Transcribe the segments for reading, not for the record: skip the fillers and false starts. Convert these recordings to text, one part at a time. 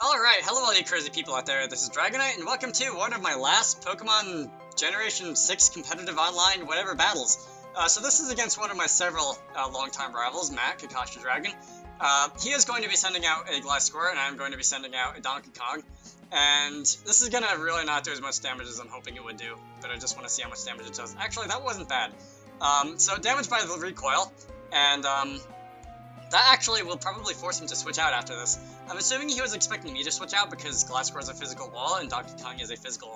Alright, hello all you crazy people out there, this is Dragonite, and welcome to one of my last Pokemon Generation 6 competitive online whatever battles. So this is against one of my several longtime rivals, Matt, Kakashi Dragon. He is going to be sending out a Gliscor, and I'm going to be sending out a Donkey Kong. And this is gonna really not do as much damage as I'm hoping it would do, but I just want to see how much damage it does. Actually, that wasn't bad. So damage by the recoil, and that actually will probably force him to switch out after this. I'm assuming he was expecting me to switch out because Gliscor is a physical wall and Donkey Kong is a physical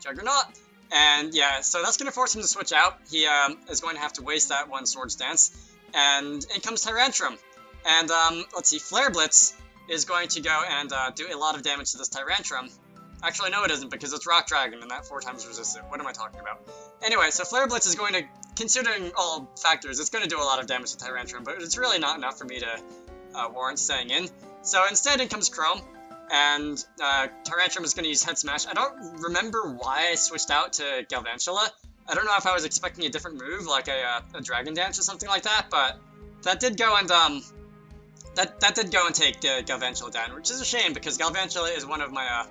juggernaut. And yeah, so that's going to force him to switch out. He is going to have to waste that one Swords Dance. And in comes Tyrantrum. And let's see, Flare Blitz is going to go and do a lot of damage to this Tyrantrum. Actually, no it isn't, because it's Rock Dragon and that 4 times resistant. What am I talking about? Anyway, so Flare Blitz is going to, considering all factors, it's going to do a lot of damage to Tyrantrum, but it's really not enough for me to warrant staying in. So instead, in comes Chrome, and Tyrantrum is going to use Head Smash. I don't remember why I switched out to Galvantula. I don't know if I was expecting a different move, like a Dragon Dance or something like that, but that did go and that did go and take Galvantula down, which is a shame because Galvantula is one of my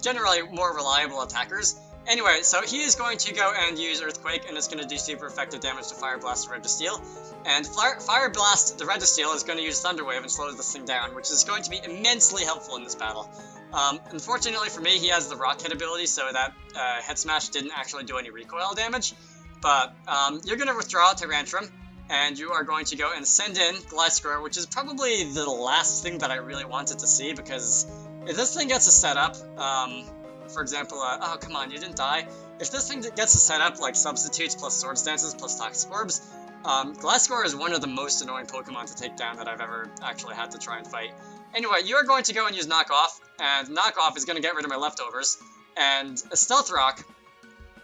generally more reliable attackers. Anyway, so he is going to go and use Earthquake, and it's going to do super effective damage to Fire Blast the Registeel. And Fire Blast the Registeel is going to use Thunder Wave and slow this thing down, which is going to be immensely helpful in this battle. Unfortunately for me, he has the Rock Hit ability, so that Head Smash didn't actually do any recoil damage. But you're going to withdraw Tyrantrum, and you are going to go and send in Gliscor, which is probably the last thing that I really wanted to see, because if this thing gets a setup, for example, oh come on, you didn't die. If this thing gets a setup like Substitutes plus Swords Dances plus Toxic Orbs, Gliscor is one of the most annoying Pokemon to take down that I've ever actually had to try and fight. Anyway, you are going to go and use Knockoff, and Knockoff is going to get rid of my leftovers, and a Stealth Rock.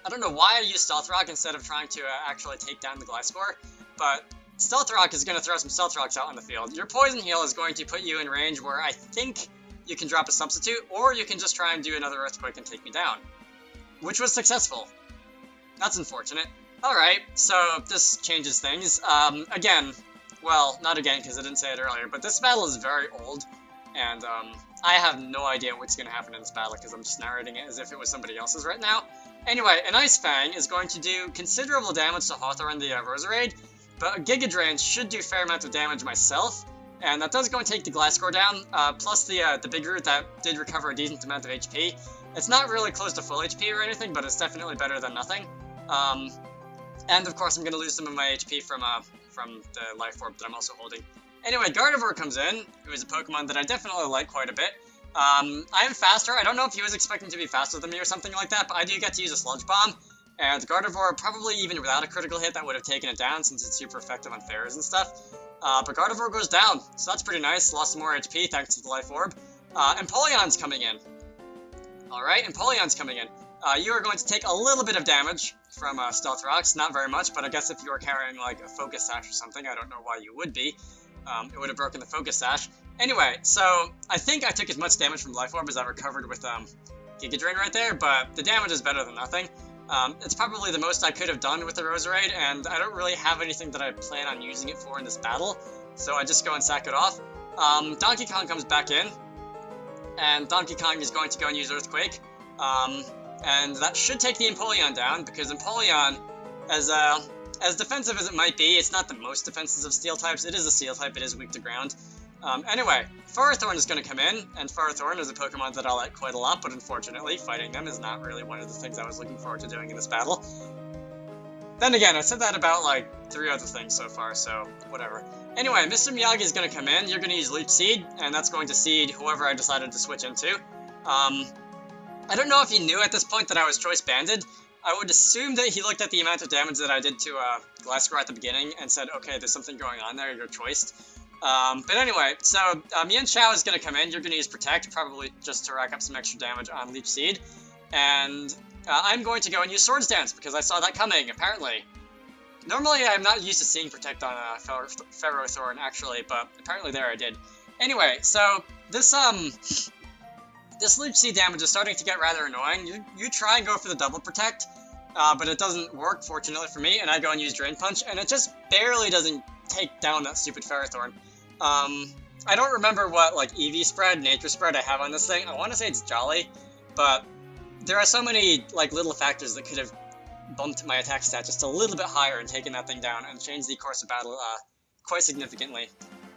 I don't know why I used Stealth Rock instead of trying to actually take down the Gliscor, but Stealth Rock is going to throw some Stealth Rocks out on the field. Your Poison Heal is going to put you in range where I think you can drop a Substitute, or you can just try and do another Earthquake and take me down. Which was successful. That's unfortunate. Alright, so this changes things. Again, well, not again because I didn't say it earlier, but this battle is very old, and I have no idea what's going to happen in this battle because I'm just narrating it as if it was somebody else's right now. Anyway, an Ice Fang is going to do considerable damage to Hawthorne the Roserade, but a Giga Drain should do a fair amount of damage myself. And that does go and take the Gliscor down, plus the big root that did recover a decent amount of HP. It's not really close to full HP or anything, but it's definitely better than nothing. And of course I'm going to lose some of my HP from the Life Orb that I'm also holding. Anyway, Gardevoir comes in, who is a Pokemon that I definitely like quite a bit. I am faster. I don't know if he was expecting to be faster than me or something like that, but I do get to use a Sludge Bomb. And Gardevoir, probably even without a critical hit, that would have taken it down since it's super effective on fairs and stuff. But Gardevoir goes down, so that's pretty nice. Lost some more HP thanks to the Life Orb. Empoleon's coming in. Alright, Empoleon's coming in. You are going to take a little bit of damage from Stealth Rocks, not very much, but I guess if you were carrying like a Focus Sash or something, I don't know why you would be. It would have broken the Focus Sash. Anyway, so I think I took as much damage from Life Orb as I recovered with Giga Drain right there, but the damage is better than nothing. It's probably the most I could have done with the Roserade, and I don't really have anything that I plan on using it for in this battle, so I just go and sack it off. Donkey Kong comes back in, and Donkey Kong is going to go and use Earthquake, and that should take the Empoleon down, because Empoleon, as defensive as it might be, it's not the most defensive of Steel types. It is a Steel type, it is weak to ground. Anyway, Farthorn is going to come in, and Farthorn is a Pokemon that I like quite a lot, but unfortunately, fighting them is not really one of the things I was looking forward to doing in this battle. Then again, I said that about, like, 3 other things so far, so whatever. Anyway, Mr. Miyagi is going to come in, you're going to use Leech Seed, and that's going to seed whoever I decided to switch into. I don't know if he knew at this point that I was Choice Banded. I would assume that he looked at the amount of damage that I did to Gliscor at the beginning and said, okay, there's something going on there, you're choiced. But anyway, so Mian Chao is going to come in, you're going to use Protect, probably just to rack up some extra damage on Leech Seed, and I'm going to go and use Swords Dance, because I saw that coming, apparently. Normally I'm not used to seeing Protect on Ferrothorn, actually, but apparently there I did. Anyway, so this Leech Seed damage is starting to get rather annoying. You try and go for the double Protect, but it doesn't work, fortunately for me, and I go and use Drain Punch, and it just barely doesn't take down that stupid Ferrothorn. I don't remember what, like, EV spread, nature spread I have on this thing. I want to say it's Jolly, but there are so many, like, little factors that could have bumped my attack stat just a little bit higher and taken that thing down and changed the course of battle quite significantly.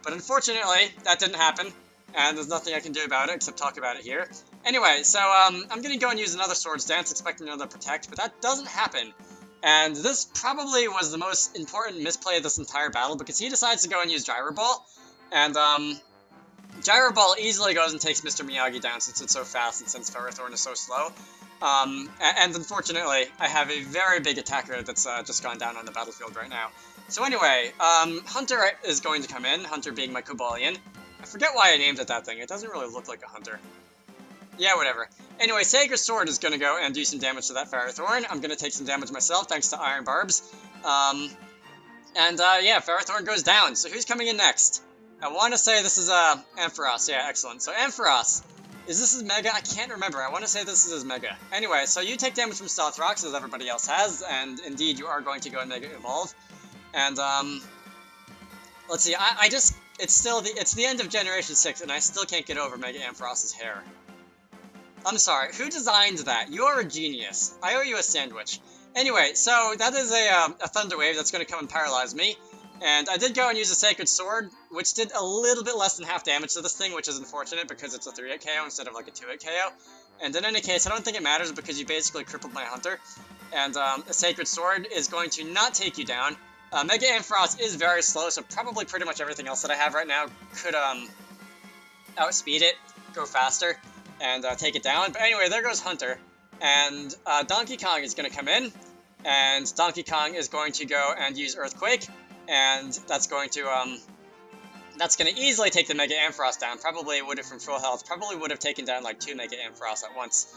But unfortunately, that didn't happen, and there's nothing I can do about it except talk about it here. Anyway, so I'm going to go and use another Swords Dance, expecting another Protect, but that doesn't happen. And this probably was the most important misplay of this entire battle, because he decides to go and use Gyro Ball, and Gyro Ball easily goes and takes Mr. Miyagi down since it's so fast and since Ferrothorn is so slow. And unfortunately, I have a very big attacker that's just gone down on the battlefield right now. So anyway, Hunter is going to come in, Hunter being my Cobalion. I forget why I named it that thing, it doesn't really look like a Hunter. Yeah, whatever. Anyway, Sacred Sword is going to go and do some damage to that Ferrothorn. I'm going to take some damage myself thanks to Iron Barbs. Yeah, Ferrothorn goes down. So who's coming in next? I want to say this is Ampharos. Yeah, excellent. So Ampharos, is this his Mega? I can't remember. I want to say this is his Mega. Anyway, so you take damage from Stealth Rocks as everybody else has, and indeed you are going to go and Mega Evolve. And let's see. It's the end of Generation 6, and I still can't get over Mega Ampharos's hair. I'm sorry, who designed that? You are a genius. I owe you a sandwich. Anyway, so that is a Thunder Wave that's going to come and paralyze me. And I did go and use a Sacred Sword, which did a little bit less than half damage to this thing, which is unfortunate because it's a 3-hit KO instead of like a 2-hit KO. And in any case, I don't think it matters because you basically crippled my Hunter. And a Sacred Sword is going to not take you down. Mega Ampharos is very slow, so probably pretty much everything else that I have right now could outspeed it, go faster, and take it down. But anyway, there goes Hunter. And Donkey Kong is going to come in, and Donkey Kong is going to go and use Earthquake, and that's going to easily take the Mega Ampharos down. Probably would have from full health. Probably would have taken down like 2 Mega Ampharos at once.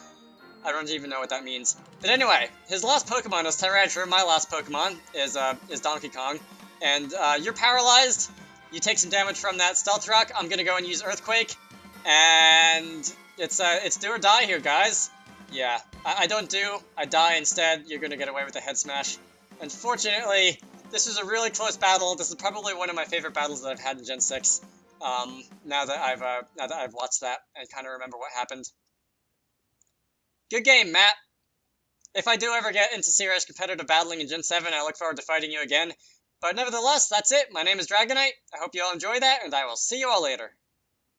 I don't even know what that means. But anyway, his last Pokemon is Tyranitar. My last Pokemon is Donkey Kong. And you're paralyzed. You take some damage from that Stealth Rock. I'm going to go and use Earthquake. And it's do or die here, guys. Yeah, I don't do. I die instead. You're going to get away with a Head Smash. Unfortunately, this was a really close battle. This is probably one of my favorite battles that I've had in Gen 6. Now that I've watched that and kind of remember what happened. Good game, Matt. If I do ever get into serious competitive battling in Gen 7, I look forward to fighting you again. But nevertheless, that's it. My name is Dragonite. I hope you all enjoy that, and I will see you all later.